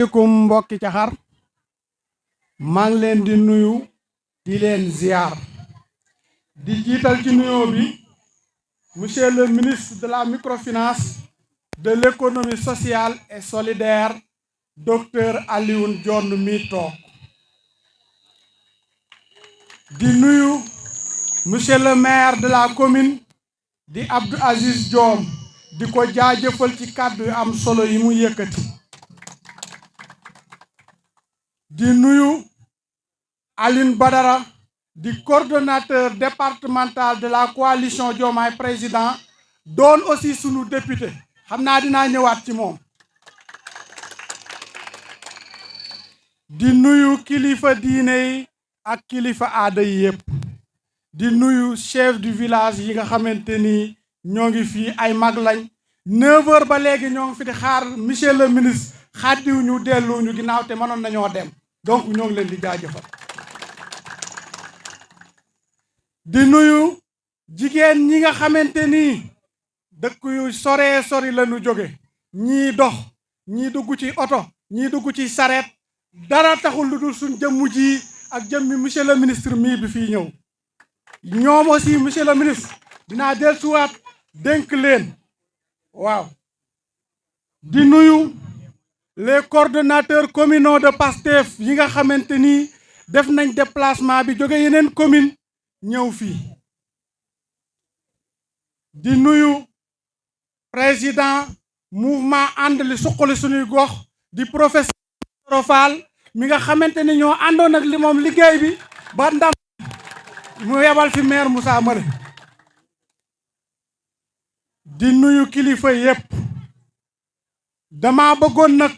Assalamualaikum mbokki Caxar maa ngi leen di nuyu di leen ziar di jiital ci nuyoo bi monsieur le ministre de la microfinance de l'économie sociale et solidaire docteur Alioune Dione mi toog di nuyu monsieur le maire de la commune di Abdou Aziz Diom di ko jaajëfal ci kàddu yu am solo yi mu yëkkati di nuyu Aline Badara di coordonnateur départemental de la coalition Diomaye Président doon aussi sunu député xam naa dinaa ñëwaat ci moom di nuyu kilifa diine yi ak kilifa aada yi yépp di nuyu chef du village yi nga xamante ni ñoo ngi fii ay mag lañ 9h ba léegi ñoo ngi fi di xaar monsieur le ministre xaddiw ñu dellu ñu ginnaaw te mënoon nañoo dem donc ñoo ngi leen di jaajëfal di nuyu jigéen ñi nga xamante ni dëkk yu soree sori la ñu jóge ñii dox ñii dugg ci oto ñii dugg ci sareet dara taxul lu dul suñ jëmmu ji ak jëmmi monsieur le ministre mii bi fii ñëw ñoom aussi monsieur le ministre dinaa dellusiwaat dénk leen waaw di nuyu les coordonnateurs communaux de PASTEF yi nga xamante ni def nañ déplacement bi jóge yeneen commune ñëw fii di nuyu président mouvement ànd li suqali suñuy gox di professeur Fall mi nga xamante ni ñoo àndoon ak li moom liggéey bi ba ndam mu yebal fi maire Moussa Mare di nuyu kilifa yépp dama bëggoon nag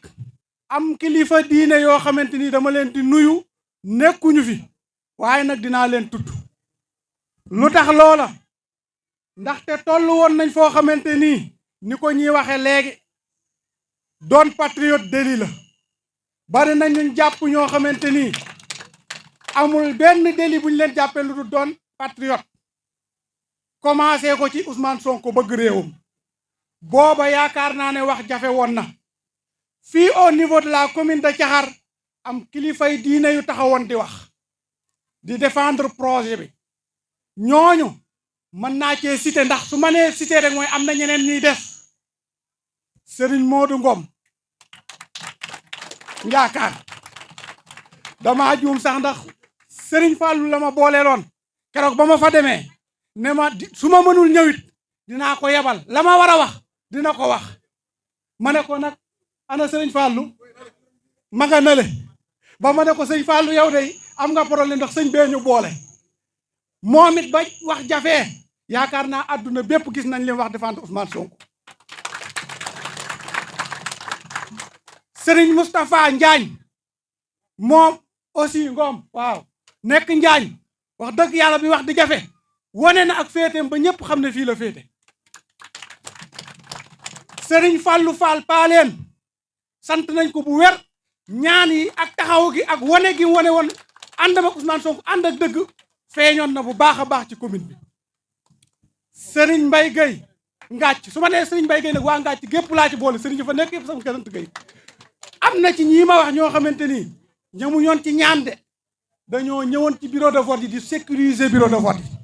am kilifa diine yoo xamante ni dama leen di nuyu nekkuñu fi waaye nag dinaa leen tudd lu tax loola ndaxte tollu woon nañ foo xamante ni ko ñuy waxe léegi doon patriote délit la bari nañ ñu jàpp ñoo xamante ni amul benn délit bu ñu leen jàppee lu dul doon patriote commencé ko ci Ousmane Sonko bëgg réewum booba yaakaar naa ne wax jafe woon na fii au niveau de la commune de Caxar am kilifay diine yu taxawoon di wax di défendre projet bi ñooñu mën naa cee cité ndax su ma nee cité rek mooy am na ñeneen ñuy def Serigne Modou Ngom yaakaar dama juum sax ndax Serigne Fallou la ma booleeloon keroog ba ma fa demee ne ma su ma mënul ñëwit dinaa ko yebal la ma war a wax dina ko wax ma ne ko nag ana Serigne Fallou ma nga nale ba ma ne ko sëñ Fallou yow de am nga problème ndax sëñ bee ñu boole moom it ba wax jafee yaakaar naa àdduna bépp gis nañ leen wax défendre Ousmane Sonko Serigne Moustapha Njaañ moom aussi Ngom waaw nekk Njaañ wax dëgg yàlla bi wax di jafe wane na ak féeteem ba ñëpp xam ne fii la féete Serigne Fallou Fall paaleen sant nañ ko bu wér ñaan yi ak taxaw gi ak wane gi wane woon ànd ak Ousmane Sonko ànd ak dëgg feeñoon na bu baax a baax ci commune bi Serigne Mbaye Gueye Ngàcc su ma nee Serigne Mbaye Gueye nag waa Ngàcc gépp laa ci boole Serigne fa nekk yëpp sama sant Gueye am na ci ñii ma wax ñoo xamante ni ñamu ñoon ci ñaan de dañoo ñëwoon ci bureau de vote yi di sécuriser bureau de vote yi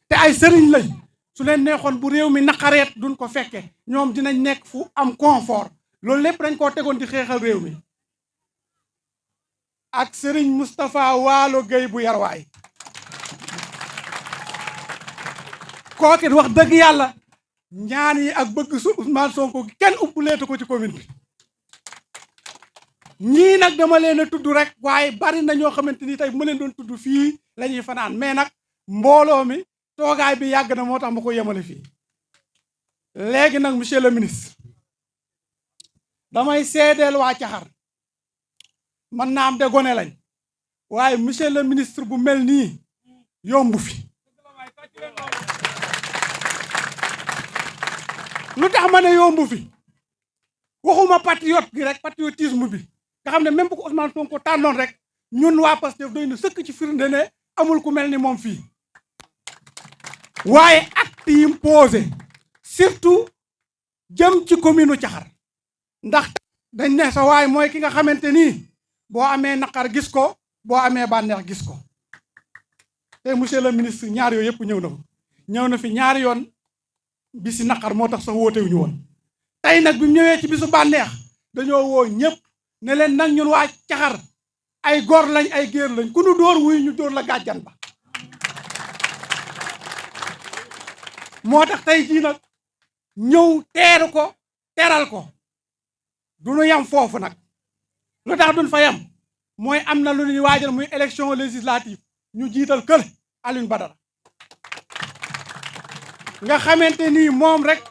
te ay sëriñ lañ su leen neexoon bu réew mi naqareet duñ ko fekke ñoom dinañ nekk fu am confort loolu lépp dañ koo tegoon di xeexal réew mi ak Serigne Moustapha Waalo Gueye bu Yarwaay kookit wax dëgg yàlla ñaan yi ak bëgg su Ousmane Sonko kenn uppleetu ko ci commune bi ñii nag dama leen a tudd rek waaye bari na ñoo xamante ni tey bu ma leen doon tudd fii la ñuy fanaan mais nag mbooloo mi toogaay bi yàgg na moo tax ma ko yemale fii léegi nag monsieur le ministre damay seedeel waa Caxar man naa am de gone lañ waaye monsieur le ministre bu mel nii yombu fi lu tax ma ne yombu fi waxuma patriote gi rek patriotisme bi nga xam ne même bu ko Ousmane Sonko tànnoon rek ñun waa Pastef doy na sëkk ci firnde ne amul ku mel ni moom fii waaye acte yi mu posé surtout jëm ci commune Caxar ndax dañ ne sa waay mooy ki nga xamante ni boo amee naqar gis ko boo amee bànneex gis ko te monsieur le ministre ñaar yooyu yëpp ñëw na fi ñaari yoon bisi naqar moo tax sax wootewuñu woon tey nag bi mu ñëwee ci bisu bànneex dañoo woo ñëpp ne leen nag ñun waa Caxar ay góor lañ ay géer lañ ku nu dóor wuy ñu dóor la gàjjan ba moo tax tey jii nag ñëw teeru ko teral ko du nu yam foofu nag lu tax duñ fa yam mooy am na lu ñuy waajal muy élection législative ñu jiital kër Alioune Badara nga xamante ni moom rek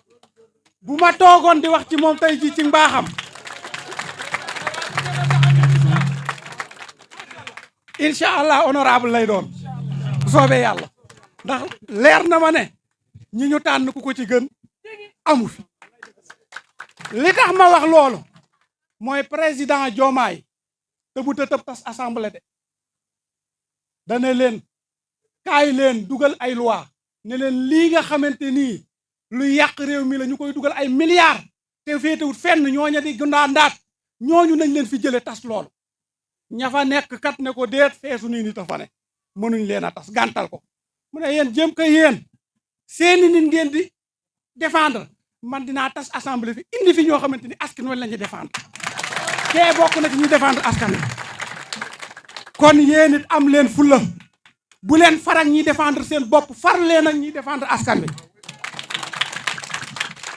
bu ma toogoon di wax ci moom tey jii ci mbaaxam incha allah honorable lay doon soobee yàlla ndax leer na ma ne ñi ñu tànn ku ko ci gën amu fi li tax ma wax loolu mooy président Diomaye te bu tëb tas assemblée de dane leen kaay leen dugal ay loi ne leen lii nga xamante nii lu yàq réew mi la ñu koy dugal ay milliards te féetewut fenn ñooña di gundaa ndaat ñooñu nañ leen fi jële tas loolu ña fa nekk kat ne ko déet feesu nii nit a fa ne mënuñ leen a tas gàntal ko mu ne yéen jëm ko yéen seeni nit ngeen di défendre man dinaa tas assemblée fi indi fi ñoo xamante ni askan wi la ñuy défendre kee bokk na ci ñuy défendre askan wi kon yéen it am leen fulla bu leen far ak ñiy défendre seen bopp far leen ak ñiy défendre askan wi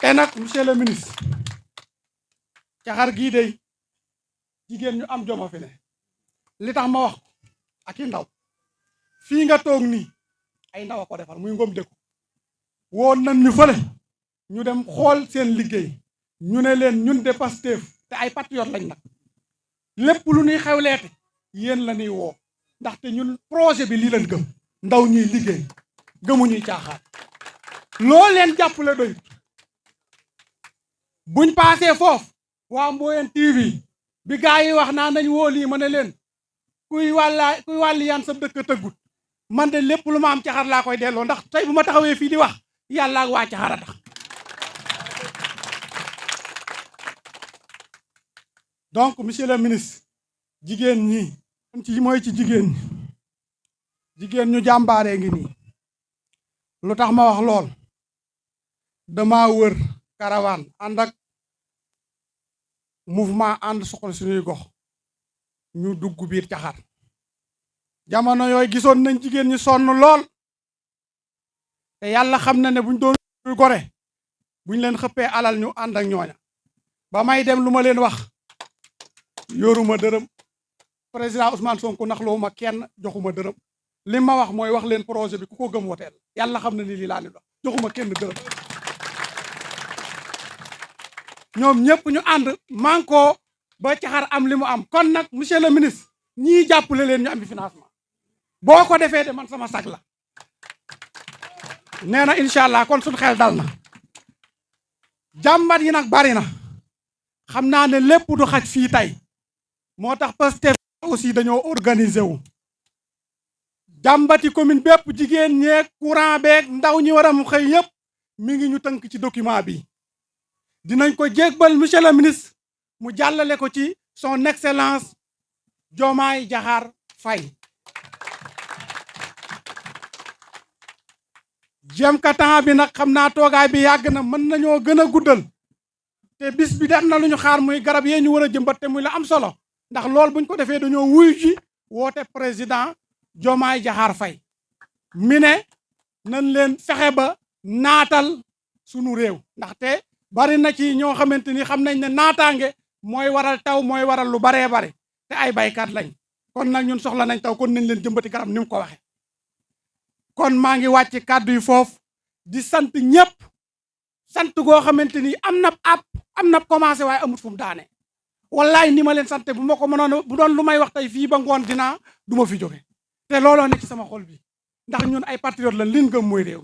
te nag monsieur le ministre Caxar gii dey jigéen ñu am joma fi ne li tax ma wax ko ak i ndaw fii nga toog nii ay ndaw a ko defal muy ngom dëkku woon nañ ñu fële ñu dem xool seen liggéey ñu ne leen ñun de Pastef te ay patriote lañ nag lépp lu ñuy xewleete yéen la ñuy woo ndaxte ñun projet bi lii leen gëm ndaw ñuy liggéey gëmuñuy caaxaan loo leen jàppale doyut buñ paasee foofu waa Mboyeen TV bi gaa yi wax naa nañ woo lii ma ne leen kuy wàlli yaan sa dëkk tëggut man de lépp lu ma am Caxar laa koy delloo ndax tey bu ma taxawee fii di wax yàlla ak waa Caxar a tax donc monsieur le ministre jigéen ñi ci mooy ci jigéen ñu jàmbaaree ngi nii lu tax ma wax lool dama wër caravane ànd ak mouvement ànd suqali suñuy gox ñu dugg biir Caxar jamono yooyu gisoon nañ jigéen ñi sonn lool te yàlla xam na ne buñ doon gore buñ leen xëppee alal ñu ànd ak ñooña ba may dem lu ma leen wax yoruma dërëm président Ousmane Sonko nax loo ma kenn joxuma dërëm li ma wax mooy wax leen projet bi ku ko gëm woteel yàlla xam na ni lii laa leen wax joxuma kenn dërëm ñoom ñëpp ñu ànd manko ba Caxar am li mu am kon nag monsieur le ministre ñii jàppale leen ñu am financement boo ko defee de man sama sag la nee na incha allah kon suñu xel dal na jàmbat yi nag bari na xam naa ne lépp du xaj fii tey moo tax Pastef aussi dañoo organiser wu jàmbati commune bépp jigéen ñeeg courant beeg ndaw ñi war a mu xëy yëpp mi ngi ñu tënk ci document bi dinañ ko jégbal monsieur le ministre mu jàllale ko ci son excellence Diomaye Diakhar Faye jëm ka temps bi nag xam naa toogaay bi yàgg na mën nañoo gën a guddal te bis bi dem na lu ñu xaar muy garab yee ñu war a jëmbat te muy la am solo ndax loolu buñ ko defee dañoo wuyu ji woote président Diomaye Diakhar Faye mi ne nañ leen fexe ba naatal sunu réew ndaxte bari na ci ñoo xamante ni xam nañ ne naataange mooy waral taw mooy waral lu baree bare te ay baykat lañ kon nag ñun soxla nañ taw kon nañ leen jëmbati garab ni mu ko waxe kon maa ngi wàcc kàddu yi foofu di sant ñëpp sant goo xamante ni am na commencé waaye amut fu mu daane wallaay ni ma leen sant bu ma ko mënoon bu doon lu may wax tey fii ba ngoon dinaa du ma fi jóge te looloo ne ci sama xol bi ndax ñun ay patriote lañ liñ gëm mooy réew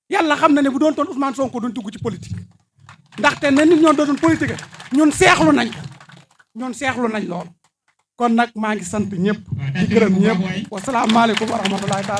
yàlla xam na ne bu doon toon Ousmane Sonko duñ dugg ci politique ndaxte ne nit ñoon doon politique ñun seexlu nañ lool kon nag maa ngi sant ñëpp di gërëm ñëpp wasalaamaaleykum wa rahmatullahi taala